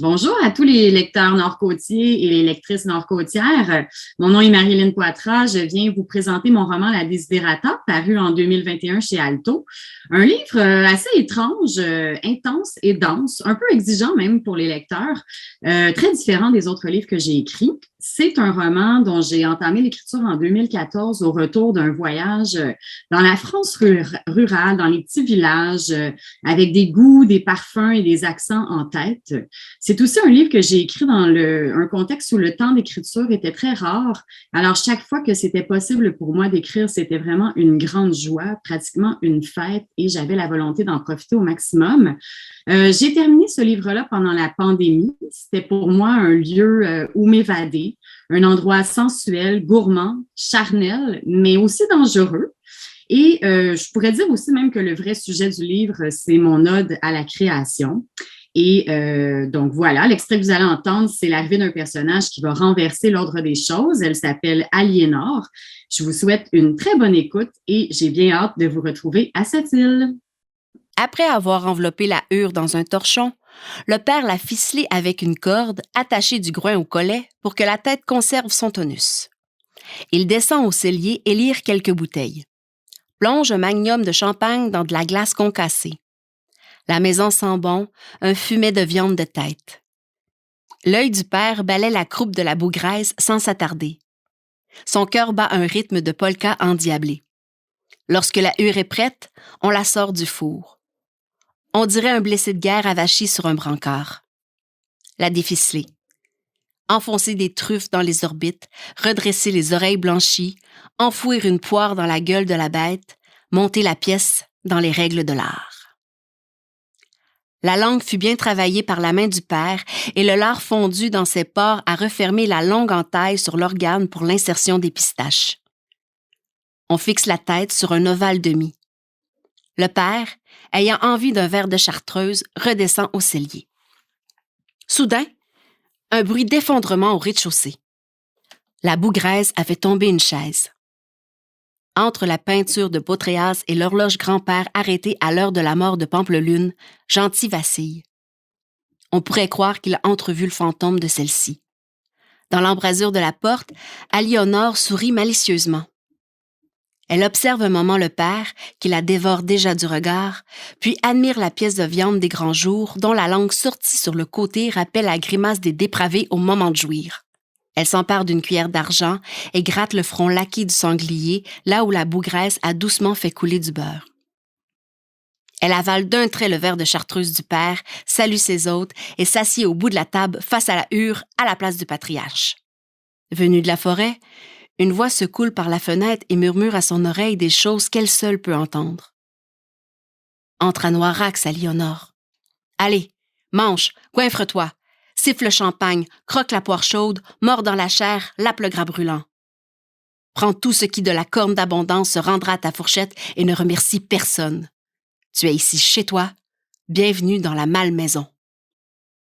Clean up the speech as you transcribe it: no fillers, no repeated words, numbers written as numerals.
Bonjour à tous les lecteurs nord-côtiers et les lectrices nord-côtières. Mon nom est Marilyn Poitras. Je viens vous présenter mon roman La Desiderata, paru en 2021 chez Alto. Un livre assez étrange, intense et dense, un peu exigeant même pour les lecteurs, très différent des autres livres que j'ai écrits. C'est un roman dont j'ai entamé l'écriture en 2014 au retour d'un voyage dans la France rurale, dans les petits villages, avec des goûts, des parfums et des accents en tête. C'est aussi un livre que j'ai écrit dans un contexte où le temps d'écriture était très rare. Alors, chaque fois que c'était possible pour moi d'écrire, c'était vraiment une grande joie, pratiquement une fête, et j'avais la volonté d'en profiter au maximum. J'ai terminé ce livre-là pendant la pandémie. C'était pour moi un lieu où m'évader, un endroit sensuel, gourmand, charnel, mais aussi dangereux. Et je pourrais dire aussi même que le vrai sujet du livre, c'est mon ode à la création. Et donc voilà, l'extrait que vous allez entendre, c'est l'arrivée d'un personnage qui va renverser l'ordre des choses. Elle s'appelle Aliénor. Je vous souhaite une très bonne écoute et j'ai bien hâte de vous retrouver à cette île. Après avoir enveloppé la hure dans un torchon, le père l'a ficelée avec une corde attachée du groin au collet pour que la tête conserve son tonus. Il descend au cellier et lire quelques bouteilles. Plonge un magnum de champagne dans de la glace concassée. La maison sent bon, un fumet de viande de tête. L'œil du père balaie la croupe de la bougraise sans s'attarder. Son cœur bat un rythme de polka endiablé. Lorsque la hure est prête, on la sort du four. On dirait un blessé de guerre avachi sur un brancard. La déficeler. Enfoncer des truffes dans les orbites, redresser les oreilles blanchies, enfouir une poire dans la gueule de la bête, monter la pièce dans les règles de l'art. La langue fut bien travaillée par la main du père et le lard fondu dans ses pores a refermé la longue entaille sur l'organe pour l'insertion des pistaches. On fixe la tête sur un ovale demi. Le père, ayant envie d'un verre de chartreuse, redescend au cellier. Soudain, un bruit d'effondrement au rez-de-chaussée. La bougraise a fait tomber une chaise. Entre la peinture de Baudréaz et l'horloge grand-père arrêtée à l'heure de la mort de Pampelune, Gentil vacille. On pourrait croire qu'il a entrevu le fantôme de celle-ci. Dans l'embrasure de la porte, Aliénor sourit malicieusement. Elle observe un moment le père, qui la dévore déjà du regard, puis admire la pièce de viande des grands jours dont la langue sortie sur le côté rappelle la grimace des dépravés au moment de jouir. Elle s'empare d'une cuillère d'argent et gratte le front laqué du sanglier, là où la bougresse a doucement fait couler du beurre. Elle avale d'un trait le verre de chartreuse du père, salue ses hôtes et s'assied au bout de la table face à la hure à la place du patriarche. Venue de la forêt, une voix se coule par la fenêtre et murmure à son oreille des choses qu'elle seule peut entendre. Entre à Noirax, Aliénor. Allez, mange, goinfre-toi. Siffle le champagne, croque la poire chaude, mord dans la chair, lappe le gras brûlant. Prends tout ce qui de la corne d'abondance se rendra à ta fourchette et ne remercie personne. Tu es ici chez toi, bienvenue dans la malmaison.